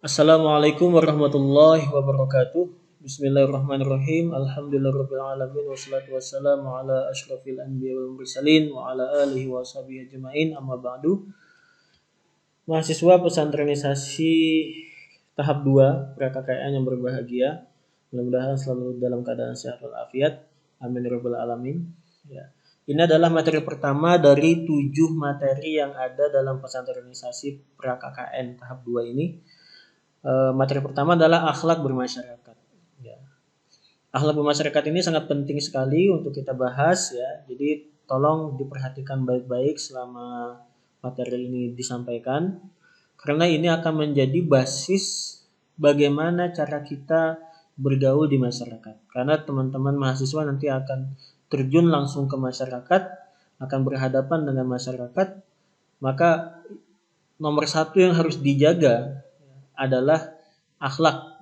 Assalamualaikum warahmatullahi wabarakatuh. Bismillahirrahmanirrahim. Alhamdulillahirabbil alamin wassalatu wassalamu ala asyrafil anbiya wal mursalin wa ala alihi wa sahbihi ajmain. Amma ba'du. Mahasiswa pesantrenisasi tahap 2 PKKN yang berbahagia. Mudah-mudahan selalu dalam keadaan sehat walafiat. Amin ya rabbal alamin. Ya. Ini adalah materi pertama dari 7 materi yang ada dalam pesantrenisasi PKKN tahap 2 ini. Materi pertama adalah akhlak bermasyarakat. Ya. Akhlak bermasyarakat ini sangat penting sekali untuk kita bahas ya. Jadi tolong diperhatikan baik-baik selama materi ini disampaikan, karena ini akan menjadi basis bagaimana cara kita bergaul di masyarakat. Karena teman-teman mahasiswa nanti akan terjun langsung ke masyarakat, akan berhadapan dengan masyarakat, maka nomor satu yang harus dijaga adalah akhlak.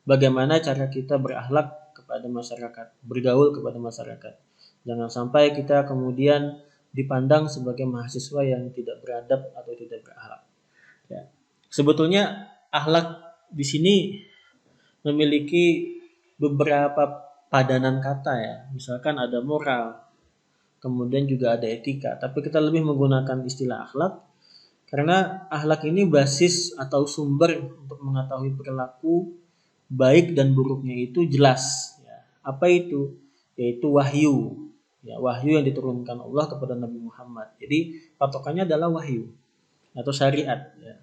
Bagaimana cara kita berakhlak kepada masyarakat, bergaul kepada masyarakat. Jangan sampai kita kemudian dipandang sebagai mahasiswa yang tidak beradab atau tidak berakhlak. Ya. Sebetulnya akhlak di sini memiliki beberapa padanan kata ya. Misalkan ada moral, kemudian juga ada etika. Tapi kita lebih menggunakan istilah akhlak karena akhlak ini basis atau sumber untuk mengetahui perilaku baik dan buruknya itu jelas. Ya. Apa itu? Yaitu wahyu. Ya, wahyu yang diturunkan Allah kepada Nabi Muhammad. Jadi patokannya adalah wahyu atau syariat. Ya.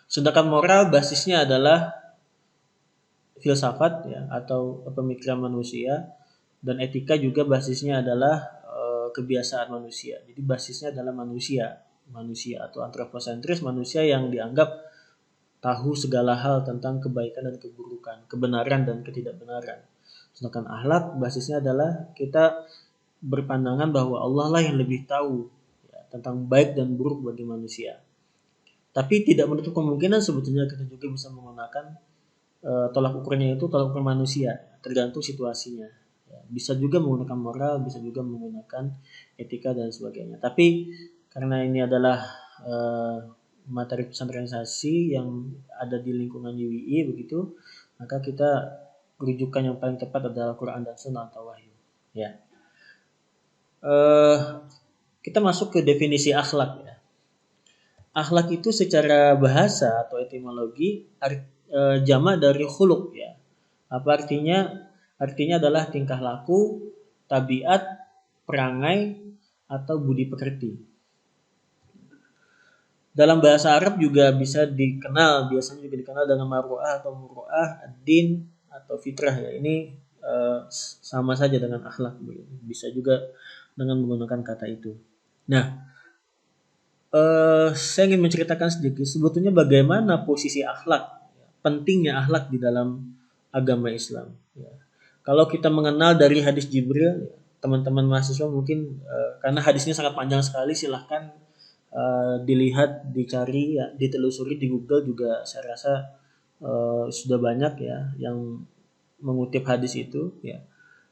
Sedangkan moral basisnya adalah filsafat ya, atau pemikiran manusia, dan etika juga basisnya adalah kebiasaan manusia. Jadi basisnya adalah manusia atau antroposentris, manusia yang dianggap tahu segala hal tentang kebaikan dan keburukan, kebenaran dan ketidakbenaran. Sedangkan akhlak basisnya adalah kita berpandangan bahwa Allah lah yang lebih tahu ya, tentang baik dan buruk bagi manusia. Tapi tidak menutup kemungkinan sebetulnya kita juga bisa menggunakan tolak ukurnya itu tolak ukur manusia, tergantung situasinya. Ya, bisa juga menggunakan moral, bisa juga menggunakan etika dan sebagainya. Tapi karena ini adalah materi pesantrenisasi yang ada di lingkungan UII begitu, maka kita rujukan yang paling tepat adalah Quran dan Sunnah atau wahyu. Ya. Kita masuk ke definisi akhlak ya. Akhlak itu secara bahasa atau etimologi jamak dari khuluq ya. Apa artinya? Artinya adalah tingkah laku, tabiat, perangai, atau budi pekerti. Dalam bahasa Arab juga bisa dikenal, biasanya juga dikenal dengan maru'ah atau muru'ah, ad-din atau fitrah ya. Ini sama saja dengan akhlak, bisa juga dengan menggunakan kata itu. Nah, saya ingin menceritakan sedikit sebetulnya bagaimana posisi akhlak, pentingnya akhlak di dalam agama Islam. Ya. Kalau kita mengenal dari hadis Jibril, teman-teman mahasiswa mungkin karena hadisnya sangat panjang sekali, silahkan dilihat, dicari, ya, ditelusuri di Google juga. Saya rasa sudah banyak ya yang mengutip hadis itu. Ya.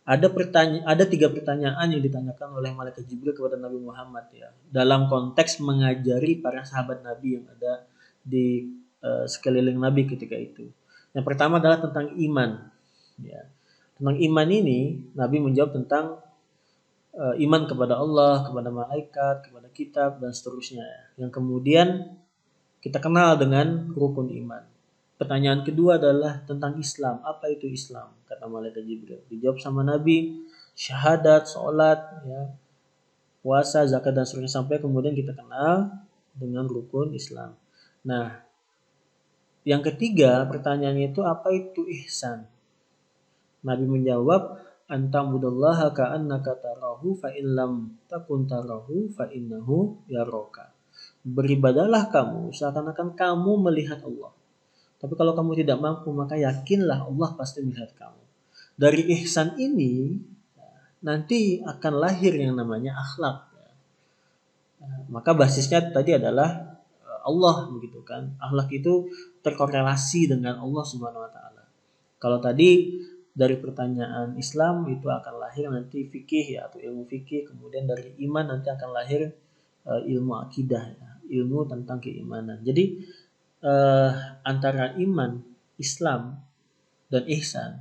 Ada 3 pertanyaan yang ditanyakan oleh malaikat Jibril kepada Nabi Muhammad ya, dalam konteks mengajari para sahabat Nabi yang ada di sekeliling Nabi ketika itu. Yang pertama adalah tentang iman. Ya. Tentang iman ini Nabi menjawab tentang iman kepada Allah, kepada malaikat, kepada kitab dan seterusnya. Yang kemudian kita kenal dengan rukun iman. Pertanyaan kedua adalah tentang Islam. Apa itu Islam? Kata malaikat Jibril. Dijawab sama Nabi, syahadat, sholat, ya, puasa, zakat dan seterusnya, sampai kemudian kita kenal dengan rukun Islam. Nah, yang ketiga pertanyaannya itu apa itu ihsan? Nabi menjawab, antabudallaha ka'annaka tarahu fa in lam takun tarahu fa innahu yaraka. Beribadahlah kamu seakan-akan kamu melihat Allah. Tapi kalau kamu tidak mampu, maka yakinlah Allah pasti melihat kamu. Dari ihsan ini nanti akan lahir yang namanya akhlak. Maka basisnya tadi adalah Allah begitu kan. Akhlak itu terkorelasi dengan Allah Subhanahu wa taala. Kalau tadi dari pertanyaan Islam itu akan lahir nanti fikih ya, atau ilmu fikih, kemudian dari iman nanti akan lahir ilmu akidah ya, ilmu tentang keimanan. Jadi eh, antara iman, Islam, dan ihsan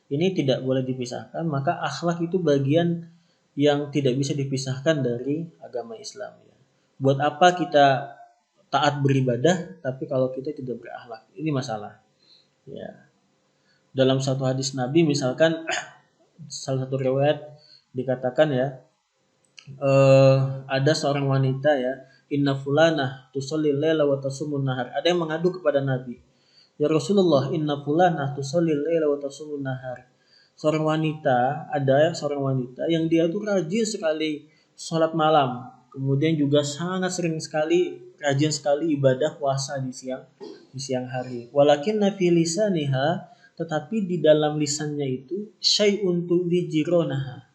ini tidak boleh dipisahkan, maka akhlak itu bagian yang tidak bisa dipisahkan dari agama Islam. Ya. Buat apa kita taat beribadah, tapi kalau kita tidak berakhlak, ini masalah. Ya. Dalam satu hadis Nabi, misalkan salah satu riwayat dikatakan ya, ada seorang wanita ya, inna fulanah tusalli laila wa tasumun nahar. Ada yang mengadu kepada Nabi, ya Rasulullah, inna fulanah tusalli laila wa tasumun nahar. Ada seorang wanita yang dia tuh rajin sekali sholat malam, kemudian juga sangat sering sekali rajin sekali ibadah puasa di siang hari. Walakin nafi lisaniha, tetapi di dalam lisannya itu syai'un tudijironaha.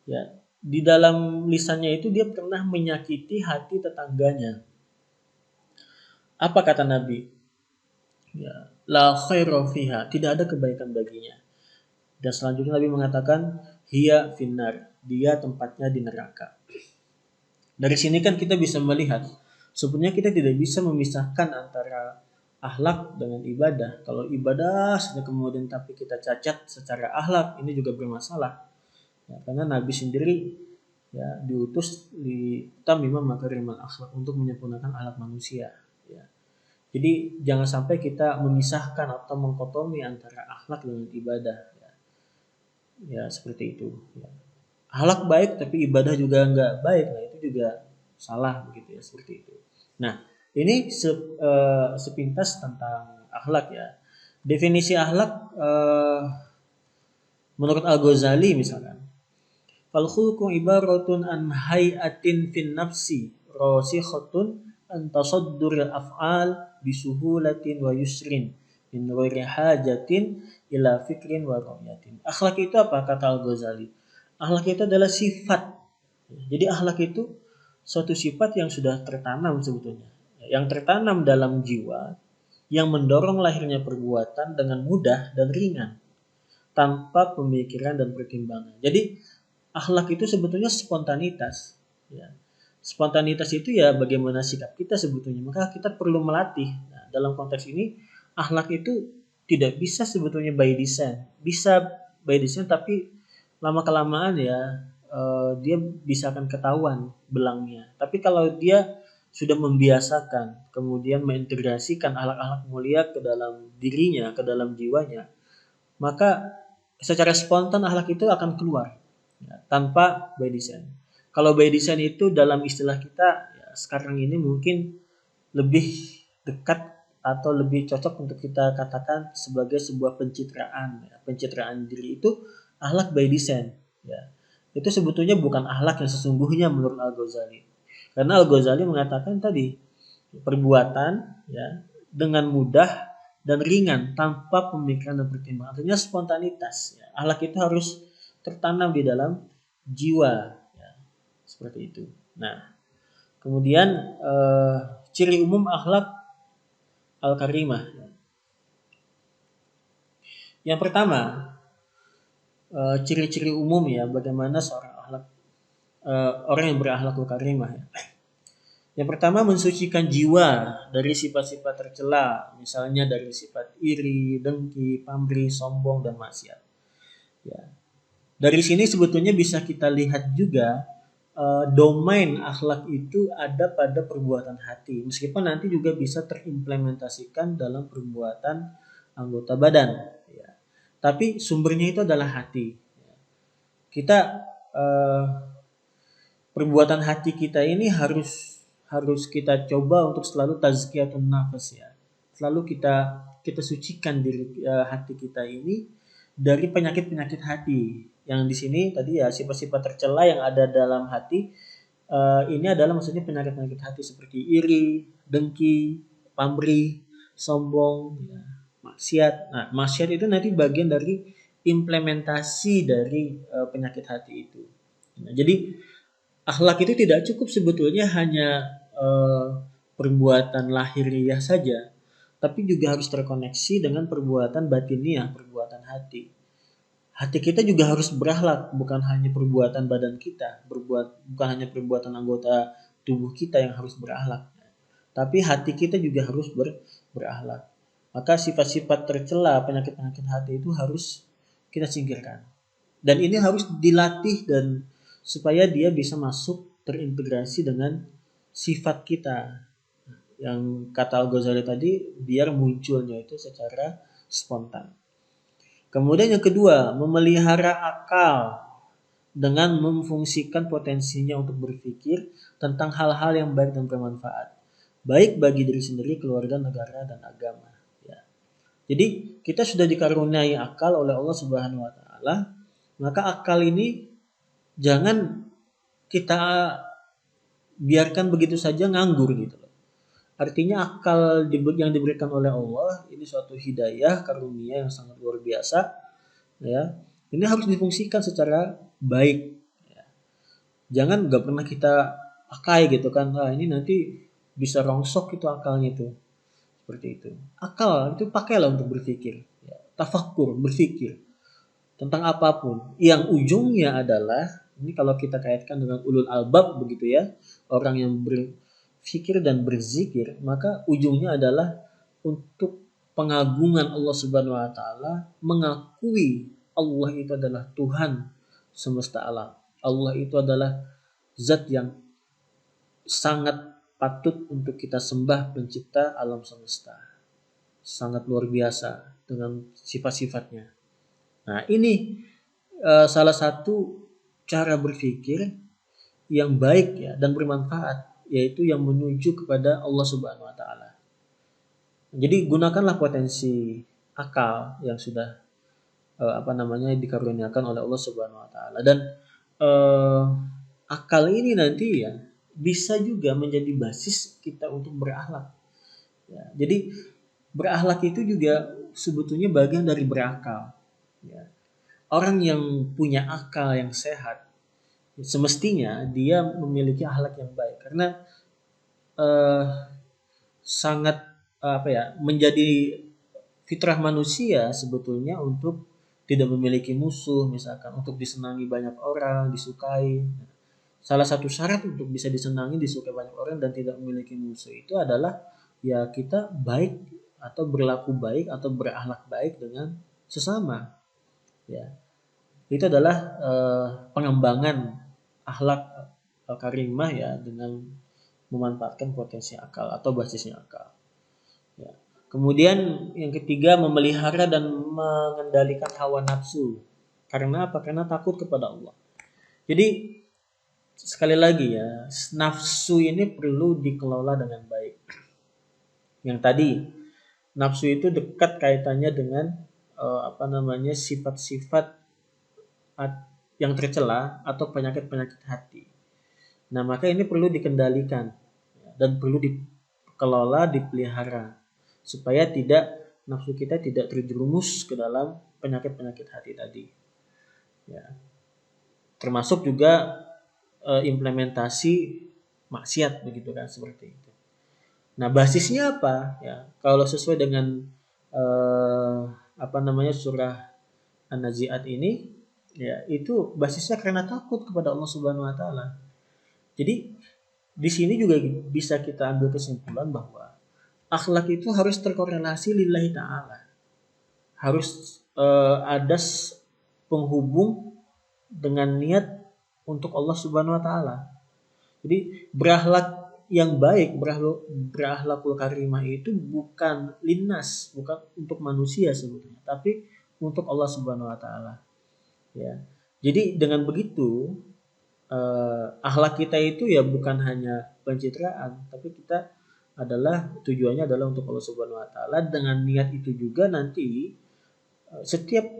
Ya, di dalam lisannya itu dia pernah menyakiti hati tetangganya. Apa kata Nabi? Ya, la khaira fiha, tidak ada kebaikan baginya. Dan selanjutnya Nabi mengatakan hiya finnar, dia tempatnya di neraka. Dari sini kan kita bisa melihat sebenarnya kita tidak bisa memisahkan antara akhlak dengan ibadah. Kalau ibadah saja kemudian tapi kita cacat secara akhlak, ini juga bermasalah. Ya, karena Nabi sendiri ya diutus di tamimah makarimal akhlak untuk menyempurnakan akhlak manusia. Ya. Jadi jangan sampai kita memisahkan atau mengkotomi antara akhlak dengan ibadah. Ya seperti itu. Ya. Akhlak baik tapi ibadah juga nggak baik, nah itu juga salah begitu ya, seperti itu. Nah ini sepintas tentang akhlak ya. Definisi akhlak menurut Al-Ghazali misalkan, fal khulqu ibaratun an hayatin fin nafsi rasikhatun an tasadduril af'al bisuhulatin wa yusrin min ghairi hajatin ila fikrin wa ru'yatin. Akhlak itu apa kata Al-Ghazali? Akhlak itu adalah sifat. Jadi akhlak itu suatu sifat yang sudah tertanam sebetulnya. Yang tertanam dalam jiwa yang mendorong lahirnya perbuatan dengan mudah dan ringan tanpa pemikiran dan pertimbangan. Jadi akhlak itu sebetulnya spontanitas. Ya. Spontanitas itu ya bagaimana sikap kita sebetulnya. Maka kita perlu melatih. Nah, dalam konteks ini akhlak itu tidak bisa sebetulnya by design. Bisa by design tapi lama kelamaan ya dia bisa akan ketahuan belangnya. Tapi kalau dia sudah membiasakan, kemudian mengintegrasikan akhlak-akhlak mulia ke dalam dirinya, ke dalam jiwanya, maka secara spontan akhlak itu akan keluar ya, tanpa by design. Kalau by design itu dalam istilah kita ya, sekarang ini mungkin lebih dekat atau lebih cocok untuk kita katakan sebagai sebuah pencitraan. Ya. Pencitraan diri itu akhlak by design. Ya. Itu sebetulnya bukan akhlak yang sesungguhnya menurut Al-Ghazali. Karena Al-Ghazali mengatakan tadi perbuatan ya dengan mudah dan ringan tanpa pemikiran dan pertimbangan. Artinya spontanitas. Ya. Akhlak itu harus tertanam di dalam jiwa. Ya. Seperti itu. Nah, kemudian ciri umum akhlak al-karimah. Yang pertama, ciri-ciri umum ya bagaimana seorang orang yang berakhlakul karimah. Ya. Yang pertama mensucikan jiwa dari sifat-sifat tercela, misalnya dari sifat iri, dengki, pamrih, sombong dan maksiat. Ya. Dari sini sebetulnya bisa kita lihat juga domain akhlak itu ada pada perbuatan hati, meskipun nanti juga bisa terimplementasikan dalam perbuatan anggota badan. Ya. Tapi sumbernya itu adalah hati. Kita perbuatan hati kita ini harus kita coba untuk selalu tazkiyatun nafas ya. Selalu kita sucikan diri hati kita ini dari penyakit-penyakit hati. Yang di sini tadi ya sifat-sifat tercela yang ada dalam hati ini adalah maksudnya penyakit-penyakit hati seperti iri, dengki, pamrih, sombong, ya, maksiat. Nah, maksiat itu nanti bagian dari implementasi dari penyakit hati itu. Nah, jadi akhlak itu tidak cukup sebetulnya hanya perbuatan lahiriah saja, tapi juga harus terkoneksi dengan perbuatan batiniah, perbuatan hati. Hati kita juga harus berakhlak, bukan hanya perbuatan badan kita, bukan hanya perbuatan anggota tubuh kita yang harus berakhlak. tapi hati kita juga harus berakhlak. Maka sifat-sifat tercela, penyakit-penyakit hati itu harus kita singkirkan. Dan ini harus dilatih dan supaya dia bisa masuk terintegrasi dengan sifat kita. Yang kata Al-Ghazali tadi, biar munculnya itu secara spontan. Kemudian yang kedua, memelihara akal dengan memfungsikan potensinya untuk berpikir tentang hal-hal yang baik dan bermanfaat, baik bagi diri sendiri, keluarga, negara, dan agama. Ya. Jadi kita sudah dikaruniai akal oleh Allah Subhanahu Wa Taala, maka akal ini jangan kita biarkan begitu saja nganggur gitu loh. Artinya akal yang diberikan oleh Allah ini suatu hidayah karunia yang sangat luar biasa, ya. Ini harus difungsikan secara baik. Ya. Jangan nggak pernah kita pakai gitu kan, ini nanti bisa rongsok itu akalnya itu, seperti itu. Akal itu pakailah untuk berpikir, ya. Tafakkur, berpikir tentang apapun yang ujungnya adalah, ini kalau kita kaitkan dengan ulul albab begitu ya, orang yang berpikir dan berzikir, maka ujungnya adalah untuk pengagungan Allah Subhanahu Wa Taala, mengakui Allah itu adalah Tuhan semesta alam. Allah itu adalah zat yang sangat patut untuk kita sembah, pencipta alam semesta. Sangat luar biasa dengan sifat-sifatnya. Nah, ini salah satu cara berpikir yang baik ya dan bermanfaat, yaitu yang menuju kepada Allah Subhanahu Wa Taala. Jadi gunakanlah potensi akal yang sudah dikaruniakan oleh Allah Subhanahu Wa Taala, dan akal ini nanti ya bisa juga menjadi basis kita untuk berakhlak. Ya, jadi berakhlak itu juga sebetulnya bagian dari berakal. Ya. Orang yang punya akal yang sehat, semestinya dia memiliki akhlak yang baik, karena eh, sangat menjadi fitrah manusia sebetulnya untuk tidak memiliki musuh, misalkan untuk disenangi banyak orang, disukai. Salah satu syarat untuk bisa disenangi, disukai banyak orang dan tidak memiliki musuh itu adalah ya kita baik atau berlaku baik atau berakhlak baik dengan sesama. Ya, itu adalah pengembangan akhlak karimah ya, dengan memanfaatkan potensi akal atau basisnya akal. Ya. Kemudian yang ketiga, memelihara dan mengendalikan hawa nafsu. Karena apa? Karena takut kepada Allah. Jadi sekali lagi ya, nafsu ini perlu dikelola dengan baik. Yang tadi, nafsu itu dekat kaitannya dengan sifat-sifat yang tercela atau penyakit-penyakit hati. Nah, maka ini perlu dikendalikan dan perlu dikelola, dipelihara supaya nafsu kita tidak terjerumus ke dalam penyakit-penyakit hati tadi. Ya. Termasuk juga implementasi maksiat begitu kan, seperti itu. Nah, basisnya apa? Ya, kalau sesuai dengan surah An-Nazi'at ini, ya itu basisnya karena takut kepada Allah Subhanahu Wa Taala. Jadi di sini juga bisa kita ambil kesimpulan bahwa akhlak itu harus terkorelasi lillahi ta'ala. Harus ada penghubung dengan niat untuk Allah Subhanahu Wa Taala. Jadi berakhlak yang baik, berakhlakul karimah itu bukan linnas, bukan untuk manusia sebetulnya, tapi untuk Allah Subhanahu Wa Taala. Ya. Jadi dengan begitu akhlak kita itu ya bukan hanya pencitraan, tapi kita tujuannya adalah untuk Allah Subhanahu Wa Taala. Dengan niat itu juga nanti setiap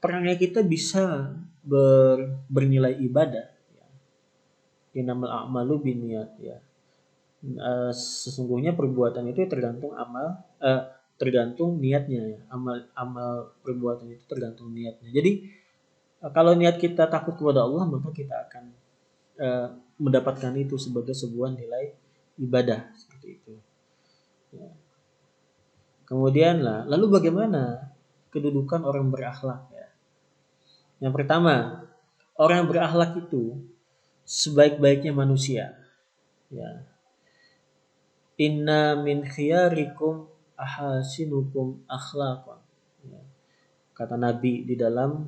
perangai kita bisa bernilai ibadah. Innamal a'malu binniyat, ya. Sesungguhnya perbuatan itu tergantung tergantung niatnya ya. Amal perbuatan itu tergantung niatnya. Jadi kalau niat kita takut kepada Allah, maka kita akan mendapatkan itu sebagai sebuah nilai ibadah, seperti itu. Ya. Kemudian lalu bagaimana kedudukan orang berakhlak ya? Yang pertama, orang yang berakhlak itu sebaik-baiknya manusia. Ya. Inna min khiyarikum ahasinukum akhlaqan. Ya, kata Nabi di dalam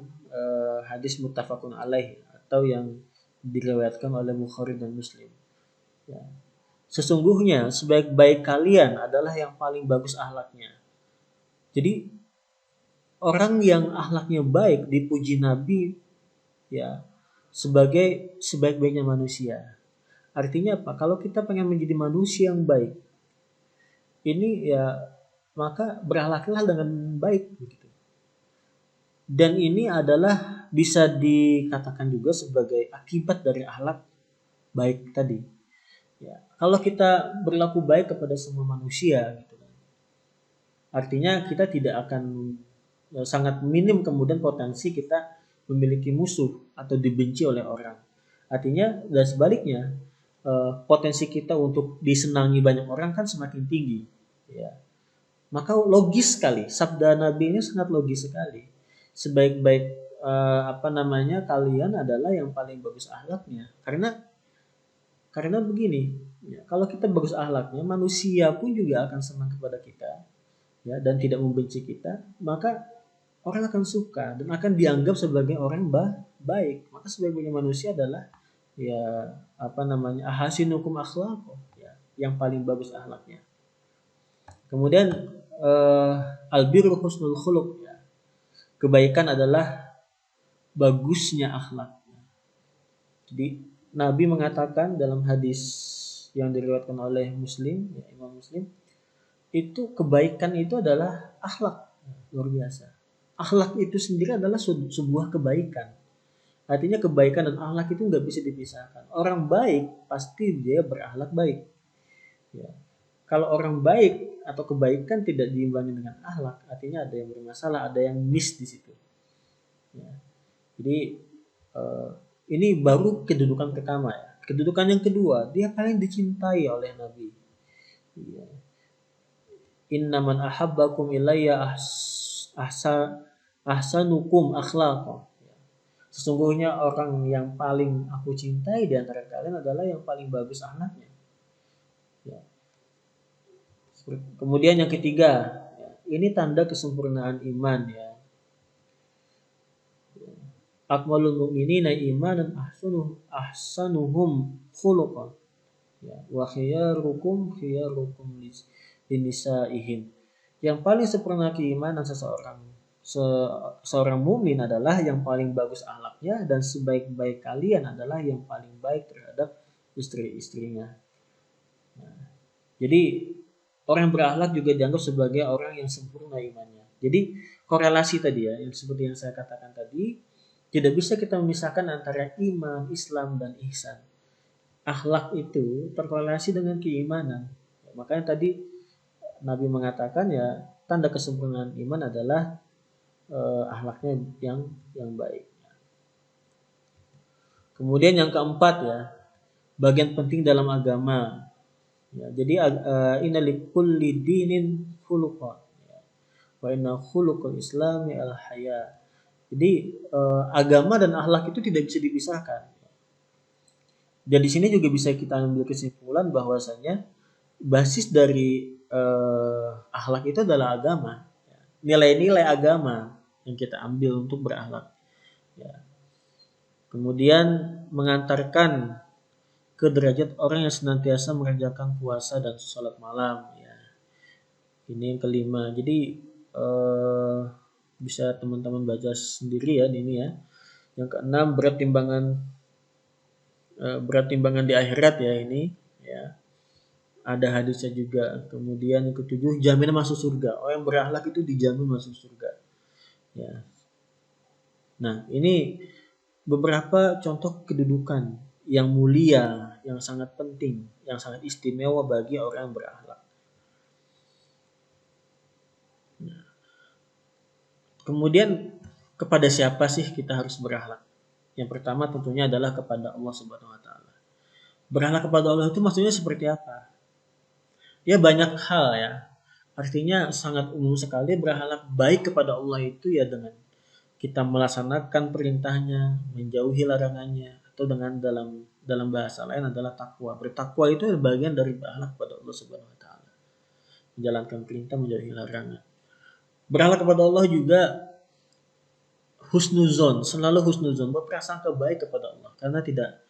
hadis muttafaqun alaih atau yang diriwayatkan oleh Bukhari dan Muslim. Ya. Sesungguhnya sebaik-baik kalian adalah yang paling bagus akhlaknya. Jadi orang yang akhlaknya baik dipuji Nabi ya sebagai sebaik-baiknya manusia. Artinya apa? Kalau kita pengen menjadi manusia yang baik, ini ya maka berakhlaklah dengan baik begitu. Dan ini adalah bisa dikatakan juga sebagai akibat dari akhlak baik tadi. Ya, kalau kita berlaku baik kepada semua manusia, gitu kan, artinya kita tidak akan sangat minim kemudian potensi kita memiliki musuh atau dibenci oleh orang. Artinya dan sebaliknya potensi kita untuk disenangi banyak orang kan semakin tinggi. Ya. Maka logis sekali, sabda Nabi ini sangat logis sekali. Sebaik-baik kalian adalah yang paling bagus akhlaknya. Karena begini, ya, kalau kita bagus akhlaknya, manusia pun juga akan senang kepada kita, ya, dan tidak membenci kita, maka orang akan suka dan akan dianggap sebagai orang baik. Maka sebaik-baiknya manusia adalah ya ahasinukum akhlaq, ya, yang paling bagus akhlaknya. Kemudian albirru husnul khuluq, ya. Kebaikan adalah bagusnya akhlak. Jadi Nabi mengatakan dalam hadis yang diriwayatkan oleh Muslim, ya, Imam Muslim, itu kebaikan itu adalah akhlak. Luar biasa. Akhlak itu sendiri adalah sebuah kebaikan. Artinya kebaikan dan akhlak itu nggak bisa dipisahkan. Orang baik pasti dia berakhlak baik. Ya. Kalau orang baik atau kebaikan tidak diimbangi dengan akhlak, artinya ada yang bermasalah, ada yang miss di situ. Ya. Jadi ini baru kedudukan pertama, ya. Kedudukan yang kedua, dia paling dicintai oleh Nabi. Ya. Inna man ahabbakum ilayya ahsanukum akhlaqa. Sesungguhnya orang yang paling aku cintai di antara kalian adalah yang paling bagus akhlaknya. Ya. Kemudian yang ketiga, ya, ini tanda kesempurnaan iman, ya. Akmalul mu'minina imanan ahsanuhum khuluqan. Ya, wa khiyarukum linisa'ihim. Yang paling sempurna keimanan seorang mukmin adalah yang paling bagus akhlaknya, dan sebaik-baik kalian adalah yang paling baik terhadap istri-istrinya. Nah, jadi orang yang berakhlak juga dianggap sebagai orang yang sempurna imannya. Jadi korelasi tadi, ya, yang seperti yang saya katakan tadi, tidak bisa kita memisahkan antara iman, Islam, dan ihsan. Akhlak itu terkorelasi dengan keimanan. Ya, makanya tadi Nabi mengatakan, ya, tanda kesempurnaan iman adalah akhlaknya yang baik. Kemudian yang keempat, ya, bagian penting dalam agama. Ya, jadi inna likulli dinin khuluqan, ya, wa inna khuluqal islami al haya. Jadi agama dan akhlak itu tidak bisa dipisahkan. Dan di sini juga bisa kita ambil kesimpulan bahwasanya basis dari akhlak itu adalah agama. Nilai-nilai agama yang kita ambil untuk berakhlak. Ya. Kemudian mengantarkan ke derajat orang yang senantiasa mengerjakan puasa dan sholat malam. Ya. Ini yang kelima. Jadi bisa teman-teman baca sendiri, ya, ini, ya. Yang keenam, berat timbangan di akhirat, ya, ini, ya. Ada hadisnya juga. Kemudian yang ketujuh, jaminan masuk surga. Orang yang berakhlak itu dijamin masuk surga. Ya. Nah, ini beberapa contoh kedudukan yang mulia, yang sangat penting, yang sangat istimewa bagi orang yang berakhlak. Nah, kemudian kepada siapa sih kita harus berakhlak? Yang pertama tentunya adalah kepada Allah Subhanahu wa taala. Berakhlak kepada Allah itu maksudnya seperti apa? Ya, banyak hal, ya. Artinya sangat umum sekali. Berakhlak baik kepada Allah itu ya dengan kita melaksanakan perintahnya, menjauhi larangannya, atau dengan dalam bahasa lain adalah takwa. Bertakwa itu bagian dari berakhlak kepada Allah Subhanahu wa taala. menjalankan perintah, menjauhi larangan. Berakhlak kepada Allah juga husnuzon, selalu husnuzon, berprasangka baik kepada Allah, karena tidak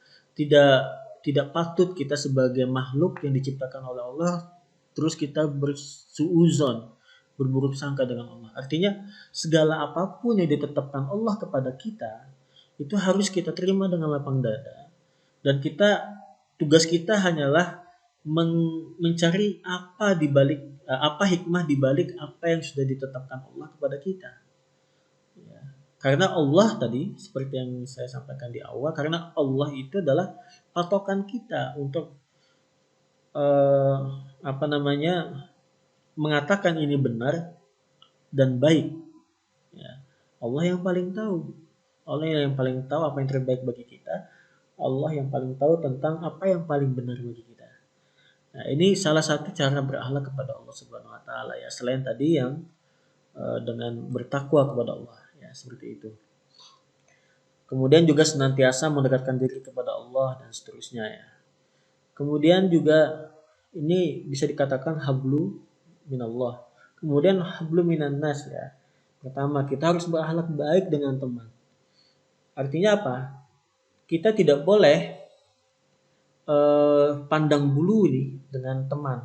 tidak patut kita sebagai makhluk yang diciptakan oleh Allah terus kita bersuuzon, berburuk sangka dengan Allah. Artinya segala apapun yang ditetapkan Allah kepada kita itu harus kita terima dengan lapang dada, dan tugas kita hanyalah mencari apa hikmah di balik apa yang sudah ditetapkan Allah kepada kita. Ya. Karena Allah tadi seperti yang saya sampaikan di awal, karena Allah itu adalah patokan kita untuk eh, apa namanya mengatakan ini benar dan baik. Ya. Allah yang paling tahu. Allah yang paling tahu apa yang terbaik bagi kita. Allah yang paling tahu tentang apa yang paling benar bagi kita. Nah, ini salah satu cara berakhlak kepada Allah Subhanahu wa taala ya, selain tadi yang dengan bertakwa kepada Allah ya, seperti itu. Kemudian juga senantiasa mendekatkan diri kepada Allah dan seterusnya ya. Kemudian juga ini bisa dikatakan hablu minallah. Kemudian hablu minan nas ya. Pertama, kita harus berakhlak baik dengan teman. Artinya apa? Kita tidak boleh pandang bulu nih dengan teman.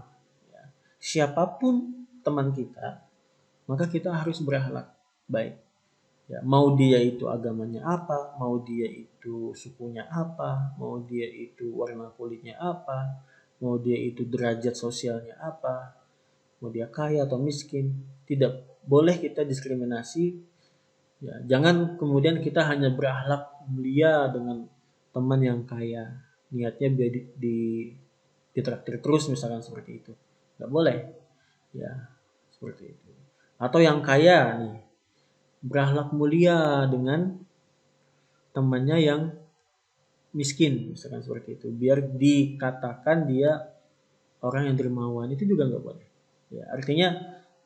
Ya. Siapapun teman kita, maka kita harus berakhlak baik. Ya, mau dia itu agamanya apa, mau dia itu sukunya apa, mau dia itu warna kulitnya apa, mau dia itu derajat sosialnya apa, mau dia kaya atau miskin, tidak boleh kita diskriminasi. Ya, jangan kemudian kita hanya berakhlak mulia dengan teman yang kaya, niatnya biar ditraktir terus misalkan seperti itu, nggak boleh. Ya, seperti itu. Atau yang kaya nih berakhlak mulia dengan temannya yang miskin misalkan seperti itu, biar dikatakan dia orang yang dermawan, itu juga nggak boleh ya. Artinya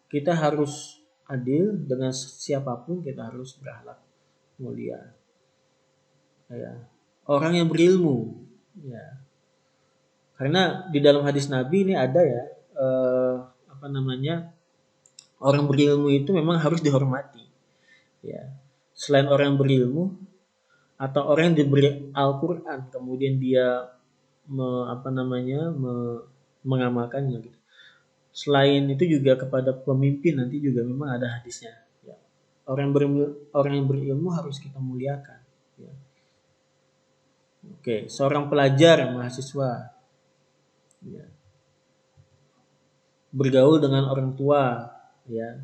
kita harus adil dengan siapapun, kita harus berakhlak mulia ya. Orang yang berilmu ya, karena di dalam hadis Nabi ini ada ya apa namanya, orang berilmu itu memang harus dihormati ya. Selain orang berilmu atau orang yang diberi Al-Quran kemudian dia mengamalkannya gitu. Selain itu juga kepada pemimpin nanti juga memang ada hadisnya. Ya. Orang yang berilmu harus kita muliakan. Ya. Oke, seorang pelajar mahasiswa ya, bergaul dengan orang tua, ya.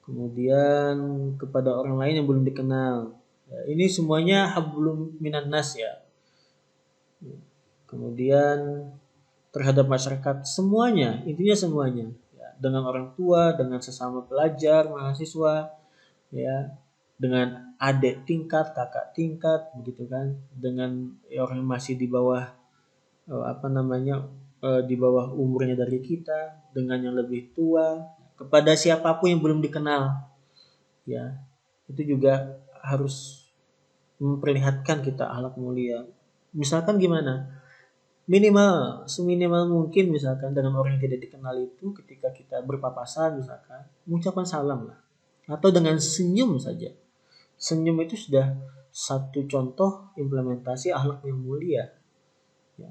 Kemudian kepada orang lain yang belum dikenal. Ya, ini semuanya hablum minan nas ya. Kemudian terhadap masyarakat semuanya, intinya semuanya ya, dengan orang tua, dengan sesama pelajar mahasiswa ya, dengan adik tingkat, kakak tingkat begitu kan, dengan orang yang masih di bawah di bawah umurnya dari kita, dengan yang lebih tua, kepada siapapun yang belum dikenal ya, itu juga harus memperlihatkan kita akhlak mulia. Misalkan gimana, minimal seminimal mungkin misalkan dengan orang yang tidak dikenal itu, ketika kita berpapasan misalkan mengucapkan salam lah, atau dengan senyum saja. Senyum itu sudah satu contoh implementasi akhlak yang mulia ya,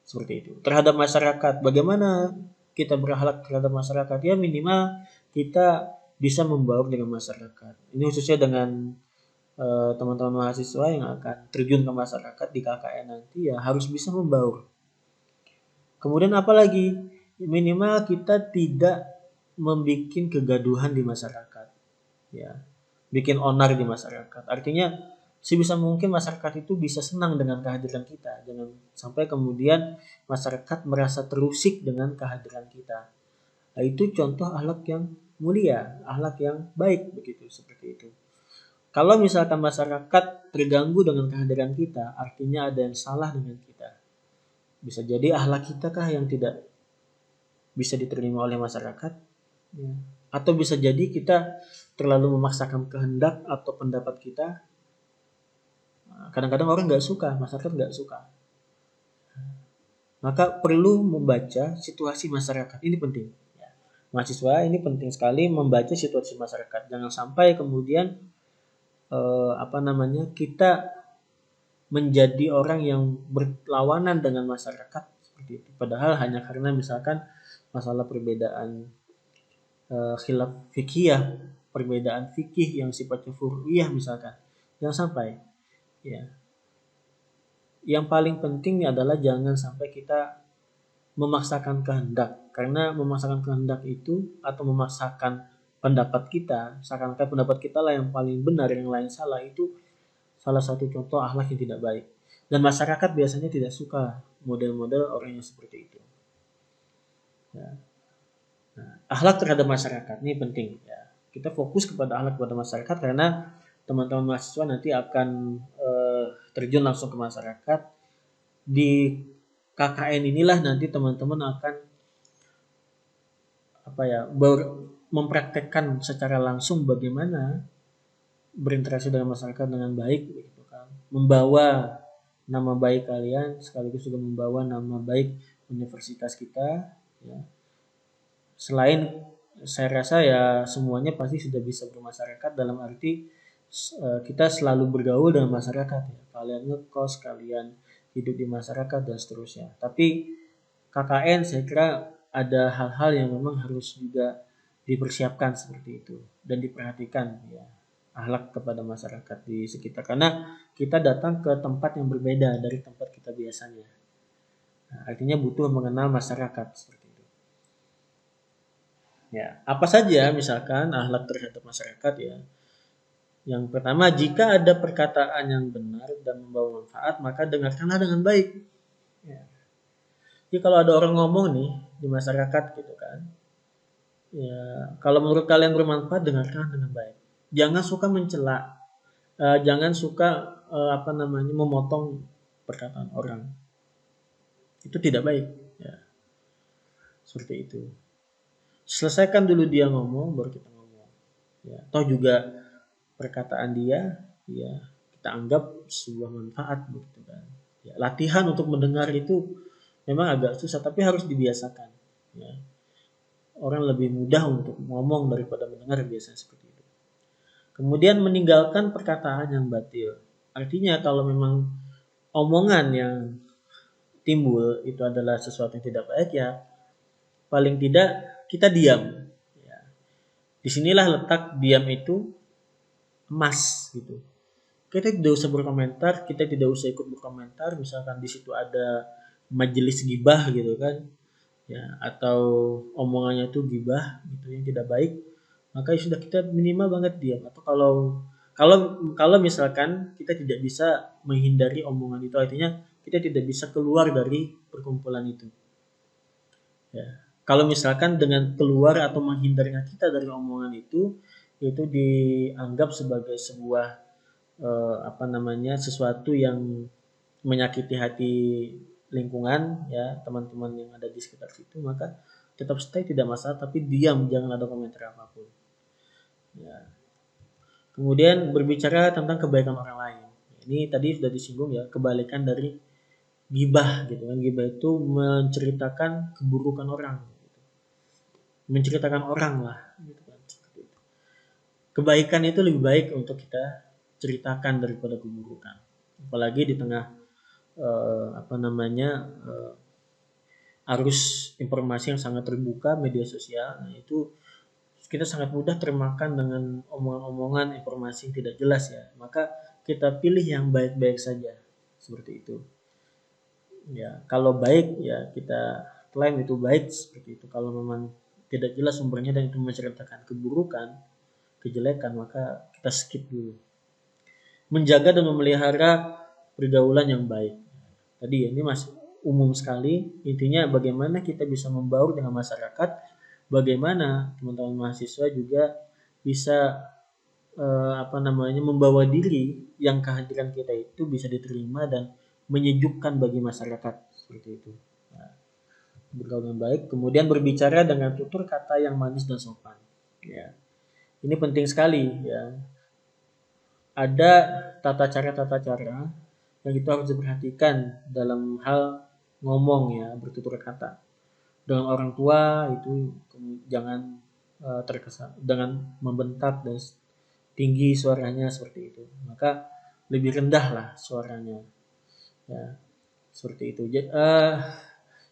seperti itu. Terhadap masyarakat, bagaimana kita berakhlak terhadap masyarakat ya, minimal kita bisa membaur dengan masyarakat. Ini khususnya dengan teman-teman mahasiswa yang akan terjun ke masyarakat di KKN nanti ya, harus bisa membaur. Kemudian apalagi, minimal kita tidak membuat kegaduhan di masyarakat ya, bikin onar di masyarakat. Artinya sebisa mungkin masyarakat itu bisa senang dengan kehadiran kita, jangan sampai kemudian masyarakat merasa terusik dengan kehadiran kita. Nah, itu contoh akhlak yang mulia, akhlak yang baik begitu, seperti itu. Kalau misalkan masyarakat terganggu dengan kehadiran kita, artinya ada yang salah dengan kita. Bisa jadi akhlak kita kah yang tidak bisa diterima oleh masyarakat, ya. Atau bisa jadi kita terlalu memaksakan kehendak atau pendapat kita. Kadang-kadang orang nggak suka, masyarakat nggak suka. Maka perlu membaca situasi masyarakat, ini penting. mahasiswa ini penting sekali membaca situasi masyarakat. Jangan sampai kemudian kita menjadi orang yang berlawanan dengan masyarakat seperti itu. Padahal hanya karena misalkan masalah perbedaan khilaf fikih, perbedaan fikih yang sifatnya furu'iyah misalkan. Jangan sampai ya. Yang paling penting adalah jangan sampai kita memaksakan kehendak, karena memaksakan kehendak itu atau memaksakan pendapat kita, seakan-akan pendapat kita lah yang paling benar, yang lain salah, itu salah satu contoh akhlak yang tidak baik. Dan masyarakat biasanya tidak suka model-model orang yang seperti itu. Ya. Nah, akhlak terhadap masyarakat ini penting. Ya. Kita fokus kepada akhlak kepada masyarakat karena teman-teman mahasiswa nanti akan terjun langsung ke masyarakat. Di KKN inilah nanti teman-teman akan mempraktekkan secara langsung bagaimana berinteraksi dengan masyarakat dengan baik, gitu kan. Membawa nama baik kalian sekaligus juga membawa nama baik universitas kita. Ya. Selain saya rasa ya semuanya pasti sudah bisa bermasyarakat dalam arti kita selalu bergaul dengan masyarakat ya. Kalian ngekos, kalian hidup di masyarakat dan seterusnya. Tapi KKN saya kira ada hal-hal yang memang harus juga dipersiapkan seperti itu dan diperhatikan ya, akhlak kepada masyarakat di sekitar, karena kita datang ke tempat yang berbeda dari tempat kita biasanya. Nah, artinya butuh mengenal masyarakat seperti itu. Ya, apa saja misalkan akhlak terhadap masyarakat ya. Yang pertama, jika ada perkataan yang benar dan membawa manfaat, maka dengarkanlah dengan baik. Ya. Jadi kalau ada orang ngomong nih di masyarakat gitu kan, ya kalau menurut kalian bermanfaat, dengarkan dengan baik. Jangan suka mencela, jangan suka memotong perkataan orang. Itu tidak baik. Ya. Seperti itu. Selesaikan dulu dia ngomong, baru kita ngomong. Ya. Toh juga perkataan dia, ya kita anggap sebuah manfaat begitu kan. Ya, latihan untuk mendengar itu memang agak susah, tapi harus dibiasakan. Ya. Orang lebih mudah untuk ngomong daripada mendengar biasanya seperti itu. Kemudian meninggalkan perkataan yang batil. Artinya kalau memang omongan yang timbul itu adalah sesuatu yang tidak baik, ya paling tidak kita diam. Ya. Disinilah letak diam itu emas gitu. Kita tidak usah berkomentar, kita tidak usah ikut berkomentar. Misalkan di situ ada majelis gibah gitu kan, ya atau omongannya itu gibah gitu yang tidak baik, maka sudah kita minimal banget diam. Atau kalau misalkan kita tidak bisa menghindari omongan itu, artinya kita tidak bisa keluar dari perkumpulan itu. Ya. Kalau misalkan dengan keluar atau menghindarnya kita dari omongan itu dianggap sebagai sebuah sesuatu yang menyakiti hati lingkungan ya, teman-teman yang ada di sekitar situ, maka tetap stay tidak masalah, tapi diam, jangan ada komentar apapun. Ya. Kemudian berbicara tentang kebaikan orang lain. Ini tadi sudah disinggung ya, kebalikan dari gibah gitu kan. Gibah itu menceritakan keburukan orang, gitu. Menceritakan orang lah gitu kan. Kebaikan itu lebih baik untuk kita ceritakan daripada keburukan. Apalagi di tengah arus informasi yang sangat terbuka, media sosial. Nah, itu kita sangat mudah termakan dengan omongan-omongan informasi yang tidak jelas ya. Maka kita pilih yang baik-baik saja. Seperti itu. Ya, kalau baik ya kita klaim itu baik seperti itu. Kalau memang tidak jelas sumbernya dan itu menceritakan keburukan, kejelekan, maka kita skip dulu. Menjaga dan memelihara pergaulan yang baik. Tadi ini masih umum sekali, intinya bagaimana kita bisa membaur dengan masyarakat, bagaimana teman-teman mahasiswa juga bisa membawa diri yang kehadiran kita itu bisa diterima dan menyejukkan bagi masyarakat seperti itu. Nah, bergaul dengan baik, kemudian berbicara dengan tutur kata yang manis dan sopan. Ya, ini penting sekali ya. Ada tata cara yang itu harus diperhatikan dalam hal ngomong ya, bertutur kata. Dengan orang tua itu jangan terkesan dengan membentak dan tinggi suaranya seperti itu. Maka lebih rendah lah suaranya. Ya, seperti itu.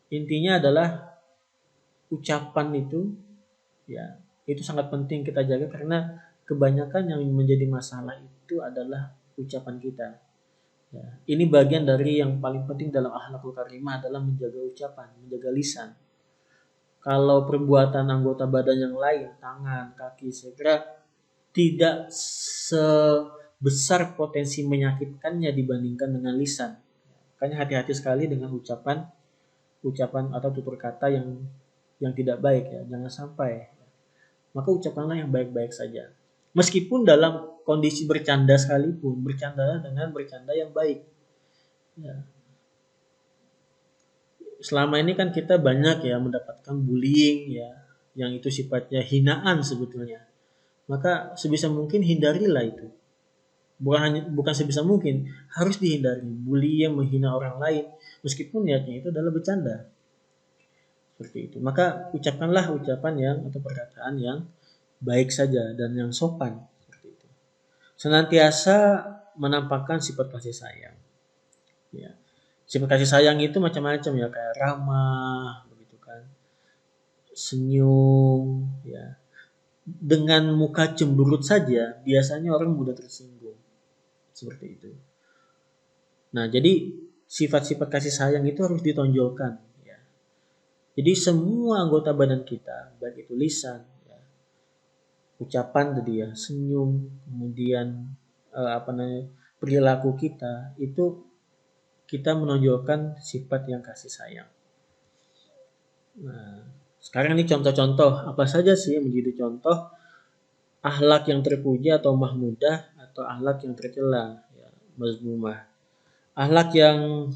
Intinya adalah ucapan itu, ya, itu sangat penting kita jaga karena kebanyakan yang menjadi masalah itu adalah ucapan kita. Ya, ini bagian dari yang paling penting dalam akhlakul karimah adalah menjaga ucapan, menjaga lisan. Kalau perbuatan anggota badan yang lain, tangan, kaki, saya kira tidak sebesar potensi menyakitkannya dibandingkan dengan lisan. Makanya hati-hati sekali dengan ucapan atau tutur kata yang tidak baik ya, jangan sampai. Maka ucapkanlah yang baik-baik saja. Meskipun dalam kondisi bercanda sekalipun, bercandalah dengan bercanda yang baik. Ya. Selama ini kan kita banyak ya mendapatkan bullying ya, yang itu sifatnya hinaan sebetulnya. Maka sebisa mungkin hindarilah itu. Bukan sebisa mungkin, harus dihindari bully yang menghina orang lain meskipun niatnya itu adalah bercanda. Seperti itu. Maka ucapkanlah ucapan yang atau perkataan yang baik saja dan yang sopan seperti itu. Senantiasa menampakkan sifat kasih sayang. Ya. Sifat kasih sayang itu macam-macam ya, kayak ramah begitu kan. Senyum ya. Dengan muka cemberut saja biasanya orang mudah tersinggung. Seperti itu. Nah, jadi sifat-sifat kasih sayang itu harus ditonjolkan ya. Jadi semua anggota badan kita, baik itu lisan, ya, ucapan tadi ya, senyum, kemudian perilaku kita itu kita menonjolkan sifat yang kasih sayang. Nah, sekarang ini contoh-contoh apa saja sih yang menjadi contoh akhlak yang terpuji atau mahmudah atau akhlak yang tercela ya, mazmumah. Akhlak yang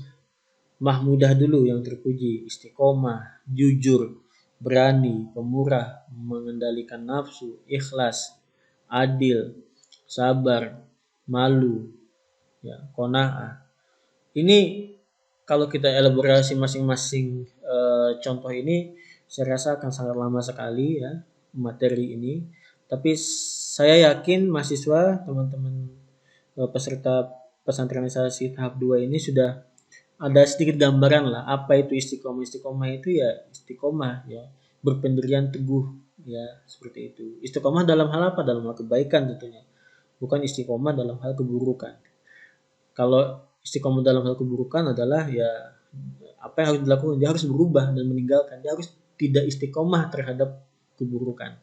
mahmudah dulu yang terpuji, istiqomah, jujur, berani, pemurah, mengendalikan nafsu, ikhlas, adil, sabar, malu, ya, qanaah. Ini kalau kita elaborasi masing-masing contoh ini, saya rasa akan sangat lama sekali ya materi ini. Tapi saya yakin mahasiswa, teman-teman peserta pesantrenisasi tahap 2 ini sudah ada sedikit gambaran lah apa itu istiqomah. Istiqomah itu ya istiqomah ya, berpendirian teguh ya, seperti itu. Istiqomah dalam hal apa? Dalam hal kebaikan tentunya. Bukan istiqomah dalam hal keburukan. Kalau istiqomah dalam hal keburukan adalah ya apa yang harus dilakukan, dia harus berubah dan meninggalkan. Dia harus tidak istiqomah terhadap keburukan.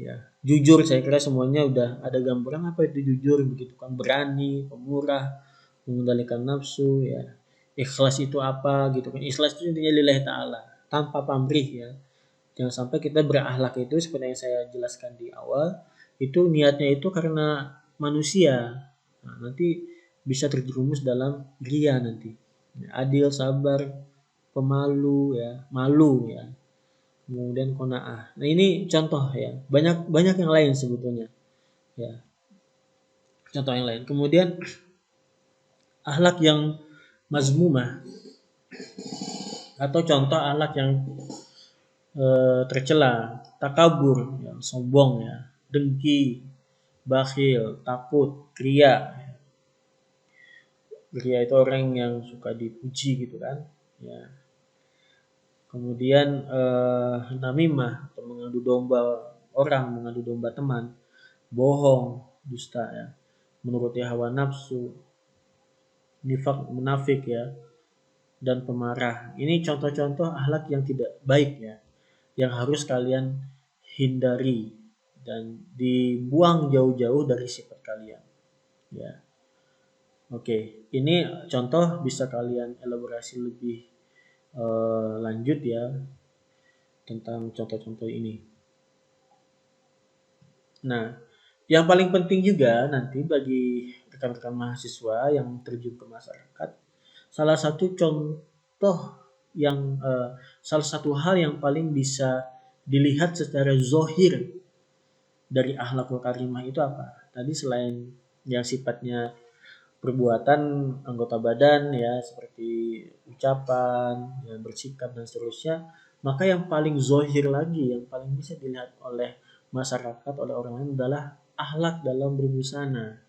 Ya, jujur saya kira semuanya udah ada gambaran apa itu jujur begitu kan, berani, pemurah, mengendalikan nafsu ya. Ikhlas itu apa gitu kan. Ikhlas itu intinya lillahi ta'ala, tanpa pamrih ya. Jangan sampai kita berakhlak itu seperti yang saya jelaskan di awal, itu niatnya itu karena manusia. Nah, nanti bisa terjerumus dalam ria nanti. Adil, sabar, pemalu ya, malu ya. Kemudian qanaah. Nah, ini contoh ya. Banyak yang lain sebetulnya. Ya. Contoh yang lain. Kemudian akhlak yang mazmumah atau contoh akhlak yang tercela, takabur, ya, sombong ya, dengki, bakhil, takut, ria. Ria itu orang yang suka dipuji gitu kan, ya. Kemudian namimah atau mengadu domba orang, mengadu domba teman, bohong, dusta ya, menuruti hawa nafsu, nifak, munafik ya, dan pemarah. Ini contoh-contoh akhlak yang tidak baik ya, yang harus kalian hindari dan dibuang jauh-jauh dari sifat kalian. Ya. Oke, ini contoh bisa kalian elaborasi lebih lanjut ya tentang contoh-contoh ini. Nah, yang paling penting juga nanti bagi rekan-rekan mahasiswa yang terjun ke masyarakat, salah satu contoh yang salah satu hal yang paling bisa dilihat secara zohir dari akhlakul karimah itu apa? Tadi selain yang sifatnya perbuatan anggota badan ya seperti ucapan, ya, bersikap dan seterusnya, Maka yang paling zohir lagi, yang paling bisa dilihat oleh masyarakat, oleh orang lain adalah akhlak dalam berbusana.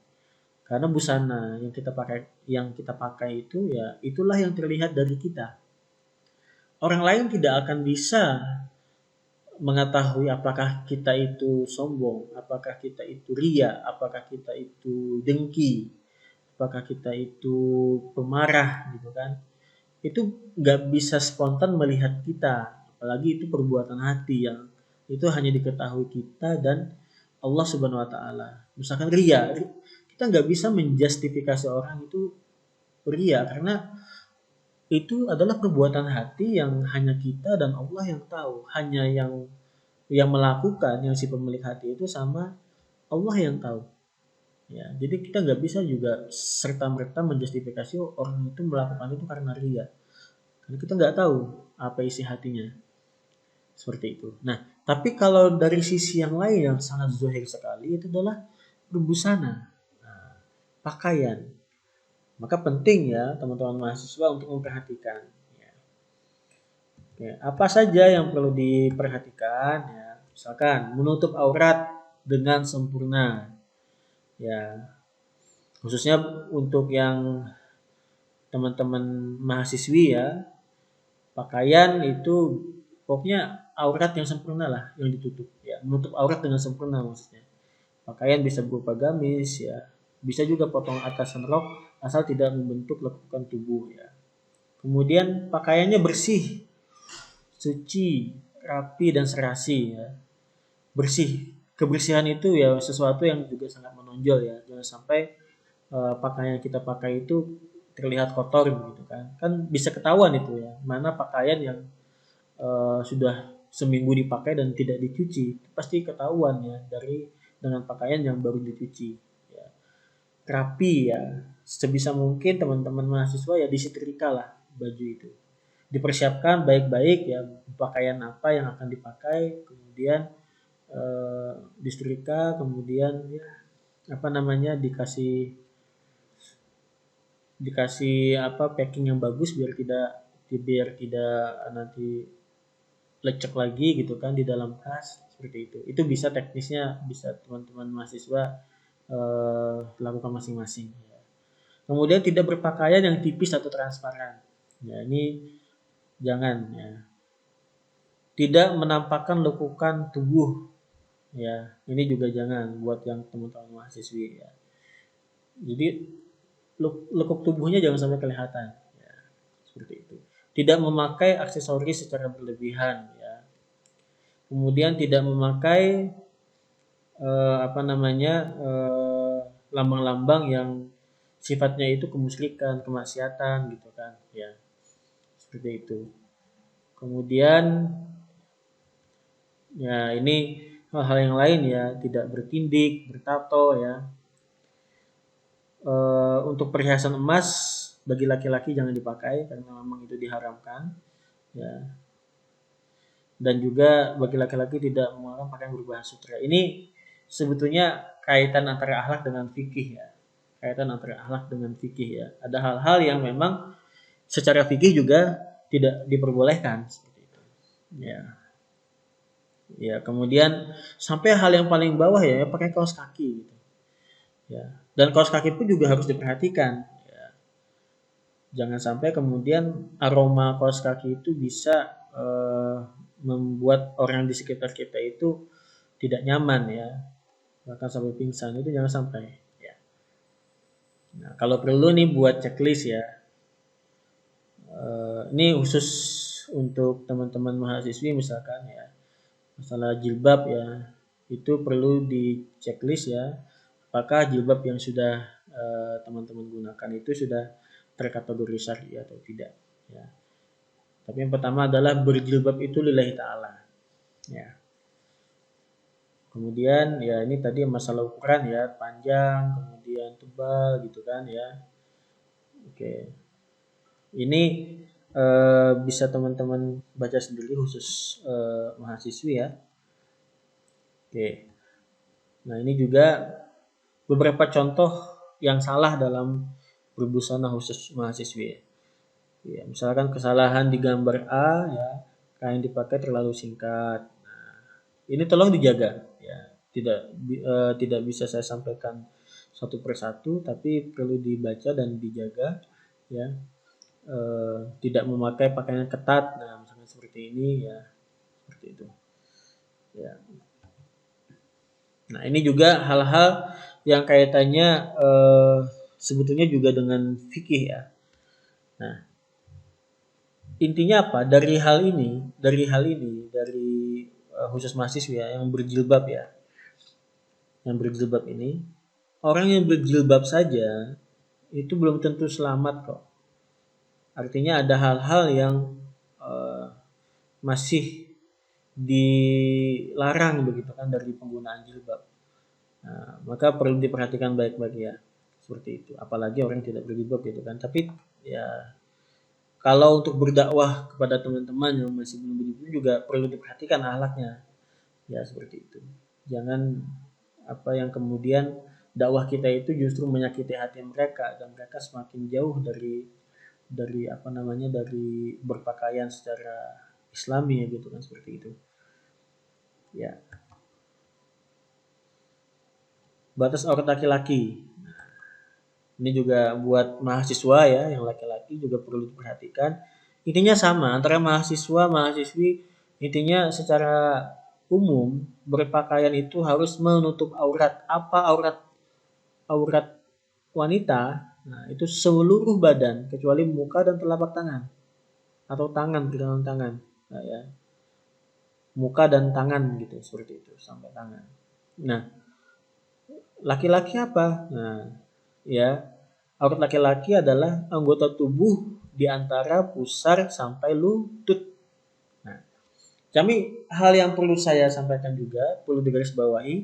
Karena busana yang kita pakai itu ya itulah yang terlihat dari kita. Orang lain tidak akan bisa mengetahui apakah kita itu sombong, apakah kita itu ria, apakah kita itu dengki, apakah kita itu pemarah gitu kan. Itu nggak bisa spontan melihat kita, apalagi itu perbuatan hati yang itu hanya diketahui kita dan Allah Subhanahu Wa Taala. Misalkan ria, kita nggak bisa menjustifikasi orang itu ria karena itu adalah perbuatan hati yang hanya kita dan Allah yang tahu, hanya yang melakukan, yang si pemilik hati itu sama Allah yang tahu. Ya, jadi kita nggak bisa juga serta merta menjustifikasi orang itu melakukan itu karena ria. Karena kita nggak tahu apa isi hatinya. Seperti itu. Nah, tapi kalau dari sisi yang lain yang sangat zahir sekali itu adalah berbusana, nah, pakaian. Maka penting ya teman-teman mahasiswa untuk memperhatikan. Ya. Oke, apa saja yang perlu diperhatikan? Ya, misalkan menutup aurat dengan sempurna. Ya, khususnya untuk yang teman-teman mahasiswi ya, pakaian itu pokoknya aurat yang sempurna lah yang ditutup ya, menutup aurat dengan sempurna maksudnya. Pakaian bisa berupa gamis ya, bisa juga potong atasan rok asal tidak membentuk lekukan tubuh ya. Kemudian pakaiannya bersih, suci, rapi dan serasi ya. Bersih. Kebersihan itu ya sesuatu yang juga sangat menonjol ya. Jangan sampai pakaian yang kita pakai itu terlihat kotor gitu kan. Kan bisa ketahuan itu ya, mana pakaian yang sudah seminggu dipakai dan tidak dicuci. Pasti ketahuan ya dari dengan pakaian yang baru dicuci. Ya. Rapi ya. Sebisa mungkin teman-teman mahasiswa ya disetrika lah baju itu. Dipersiapkan baik-baik ya pakaian apa yang akan dipakai, kemudian disetrika, kemudian ya apa namanya dikasih apa packing yang bagus biar tidak nanti lecek lagi gitu kan di dalam tas seperti itu. Itu bisa teknisnya bisa teman-teman mahasiswa lakukan masing-masing. Kemudian tidak berpakaian yang tipis atau transparan. Ya, ini jangan ya. Tidak menampakkan lekukan tubuh. Ya, ini juga jangan buat yang teman-teman mahasiswi ya. Jadi lekuk tubuhnya jangan sampai kelihatan. Ya, seperti itu. Tidak memakai aksesoris secara berlebihan ya. Kemudian tidak memakai apa namanya lambang-lambang yang sifatnya itu kemusyrikan, kemaksiatan gitu kan ya. Seperti itu. Kemudian ya ini hal-hal yang lain ya, tidak bertindik, bertato ya. Untuk perhiasan emas bagi laki-laki jangan dipakai karena memang itu diharamkan ya. Dan juga bagi laki-laki tidak menggunakan pakaian berbahan sutra. Ini sebetulnya kaitan antara akhlak dengan fikih ya. Kaitan antara akhlak dengan fikih ya. Ada hal-hal yang memang secara fikih juga tidak diperbolehkan seperti itu. Ya. Ya, kemudian sampai hal yang paling bawah ya pakai kaos kaki gitu. Ya. Dan kaos kaki pun juga harus diperhatikan. Ya. Jangan sampai kemudian aroma kaos kaki itu bisa membuat orang di sekitar kita itu tidak nyaman ya, bahkan sampai pingsan, itu jangan sampai ya. Nah, kalau perlu nih buat checklist ya, ini khusus untuk teman-teman mahasiswi misalkan ya, masalah jilbab ya, itu perlu di checklist ya, apakah jilbab yang sudah teman-teman gunakan itu sudah terkategori syar'i atau tidak ya. Tapi yang pertama adalah berjilbab itu lillahi ta'ala ya. Kemudian ya ini tadi masalah ukuran ya, panjang, kemudian tebal gitu kan ya. Oke. Ini bisa teman-teman baca sendiri khusus mahasiswi ya. Oke. Nah, ini juga beberapa contoh yang salah dalam berbusana khusus mahasiswi ya. Ya, misalkan kesalahan di gambar A ya, kain dipakai terlalu singkat. Nah, ini tolong dijaga ya. Tidak bisa saya sampaikan satu persatu, tapi perlu dibaca dan dijaga ya. Tidak memakai pakaian ketat, nah misalnya seperti ini ya, seperti itu ya. Nah, ini juga hal-hal yang kaitannya sebetulnya juga dengan fikih ya. Nah, intinya apa? Dari khusus mahasiswa ya, yang berjilbab ya, yang berjilbab ini, orang yang berjilbab saja itu belum tentu selamat kok. Artinya ada hal-hal yang eh, masih dilarang begitu kan dari penggunaan jilbab. Nah, maka perlu diperhatikan baik-baik ya, seperti itu. Apalagi orang yang tidak berjilbab gitu kan. Tapi ya kalau untuk berdakwah kepada teman-teman yang masih belum berjilbab juga perlu diperhatikan akhlaknya. Ya seperti itu. Jangan apa yang kemudian dakwah kita itu justru menyakiti hati mereka dan mereka semakin jauh dari apa namanya dari berpakaian secara Islami ya gitu kan, seperti itu. Ya, batas aurat laki-laki. Ini juga buat mahasiswa ya, yang laki-laki juga perlu diperhatikan. Intinya sama antara mahasiswa mahasiswi, intinya secara umum berpakaian itu harus menutup aurat. Apa aurat? Aurat wanita, nah itu seluruh badan kecuali muka dan telapak tangan atau tangan, pergelangan tangan. Nah, ya. Muka dan tangan gitu, seperti itu sampai tangan. Nah, laki-laki apa? Nah, ya, aurat laki-laki adalah anggota tubuh di antara pusar sampai lutut. Nah, kami hal yang perlu saya sampaikan juga, perlu digarisbawahi,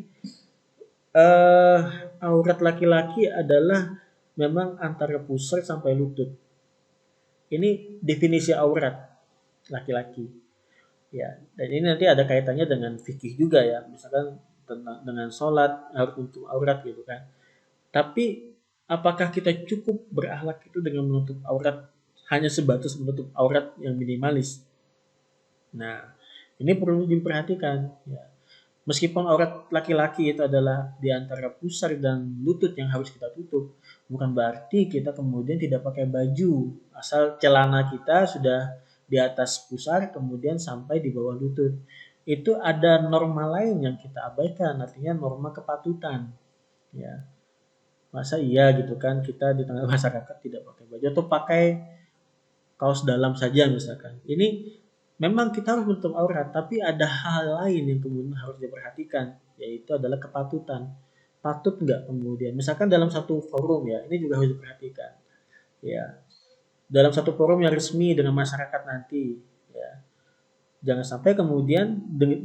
eh aurat laki-laki adalah memang antara pusar sampai lutut. Ini definisi aurat laki-laki. Ya, dan ini nanti ada kaitannya dengan fikih juga ya, misalkan tentang dengan sholat harus untuk aurat gitu kan. Tapi apakah kita cukup berakhlak itu dengan menutup aurat hanya sebatas menutup aurat yang minimalis? Nah, ini perlu diperhatikan ya. Meskipun aurat laki-laki itu adalah di antara pusar dan lutut yang harus kita tutup, bukan berarti kita kemudian tidak pakai baju asal celana kita sudah di atas pusar kemudian sampai di bawah lutut. Itu ada norma lain yang kita abaikan, artinya norma kepatutan. Ya, masa iya gitu kan kita di tengah masyarakat tidak pakai baju atau pakai kaos dalam saja misalkan. Ini memang kita harus menutup aurat, tapi ada hal lain yang kemudian harus diperhatikan, yaitu adalah kepatutan. Patut nggak kemudian, misalkan dalam satu forum ya, ini juga harus diperhatikan. Ya, dalam satu forum yang resmi dengan masyarakat nanti, ya, jangan sampai kemudian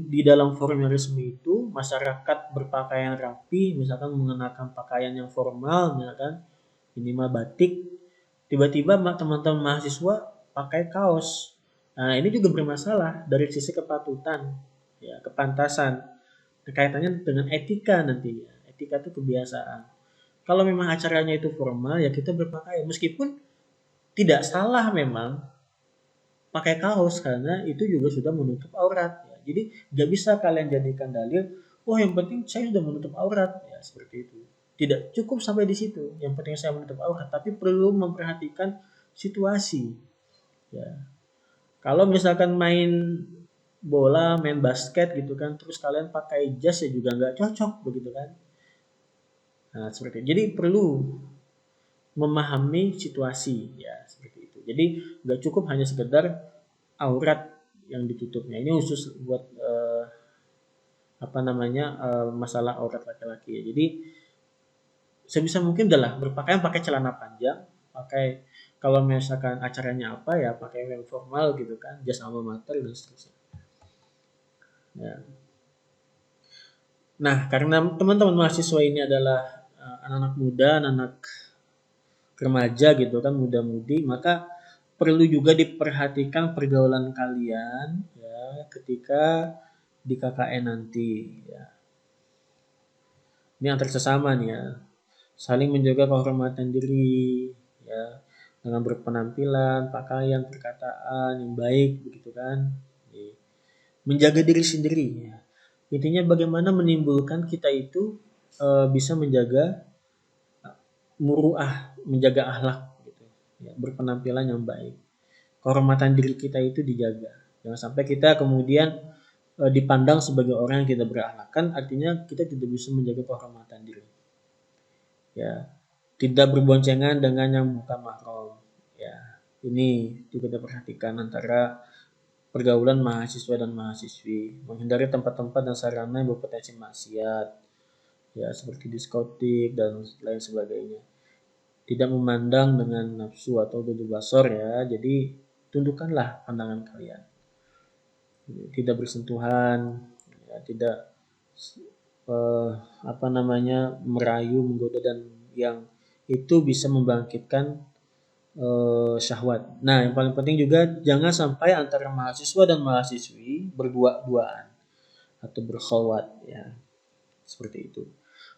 di dalam forum yang resmi itu masyarakat berpakaian rapi, misalkan mengenakan pakaian yang formal, misalkan minimal batik, tiba-tiba teman-teman mahasiswa pakai kaos. Nah, ini juga bermasalah dari sisi kepatutan, ya, kepantasan. Kaitannya dengan etika nantinya. Etika itu kebiasaan. Kalau memang acaranya itu formal, ya kita berpakaian. Meskipun tidak salah memang pakai kaos karena itu juga sudah menutup aurat. Ya. Jadi nggak bisa kalian jadikan dalil, oh yang penting saya sudah menutup aurat, ya seperti itu. Tidak cukup sampai di situ. Yang penting saya menutup aurat, tapi perlu memperhatikan situasi. Ya. Kalau misalkan main bola, main basket gitu kan, terus kalian pakai jas ya juga nggak cocok begitu kan. Nah seperti itu. Jadi perlu memahami situasi ya seperti itu. Jadi nggak cukup hanya sekedar aurat yang ditutupnya. Ini khusus buat apa namanya masalah aurat laki-laki ya. Jadi sebisa mungkin adalah berpakaian pakai celana panjang, pakai kalau misalkan acaranya apa ya pakai yang formal gitu kan, jas alma mater dan seterusnya. Ya. Nah, karena teman-teman mahasiswa ini adalah anak-anak muda, anak remaja gitu kan, muda-mudi, maka perlu juga diperhatikan pergaulan kalian ya ketika di KKN nanti ya. Ini antar sesama nih ya. Saling menjaga kehormatan diri ya dengan berpenampilan, pakaian, perkataan yang baik begitu kan. menjaga diri sendiri. Ya. Intinya bagaimana menimbulkan kita itu bisa menjaga muruah, menjaga akhlak, gitu. Ya, berpenampilan yang baik. Kehormatan diri kita itu dijaga. Jangan sampai kita kemudian dipandang sebagai orang yang tidak berakhlak. Kan artinya kita tidak bisa menjaga kehormatan diri. Ya, tidak berboncengan dengan yang bukan mahram. Ya, ini juga kita perhatikan antara pergaulan mahasiswa dan mahasiswi, menghindari tempat-tempat dan sarana yang berpotensi maksiat, ya seperti diskotik dan lain sebagainya. Tidak memandang dengan nafsu atau dudu basor ya, jadi tundukkanlah pandangan kalian. Tidak bersentuhan, ya, tidak eh, merayu, menggoda dan yang itu bisa membangkitkan syahwat. Nah, yang paling penting juga jangan sampai antara mahasiswa dan mahasiswi berdua-duaan atau berkhawat ya. Seperti itu.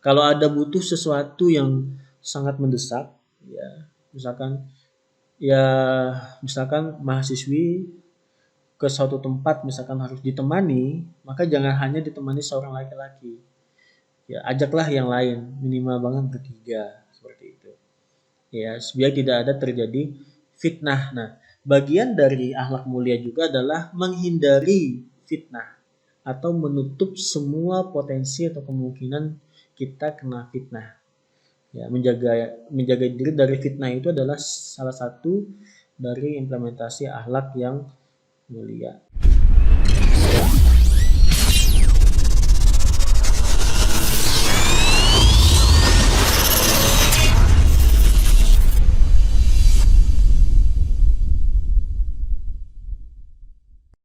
Kalau ada butuh sesuatu yang sangat mendesak ya, misalkan ya misalkan mahasiswi ke suatu tempat misalkan harus ditemani, maka jangan hanya ditemani seorang laki-laki. Ya, ajaklah yang lain, minimal banget bertiga seperti itu. Ya, biar tidak ada terjadi fitnah. Nah, bagian dari akhlak mulia juga adalah menghindari fitnah atau menutup semua potensi atau kemungkinan kita kena fitnah. Ya, menjaga menjaga diri dari fitnah itu adalah salah satu dari implementasi akhlak yang mulia.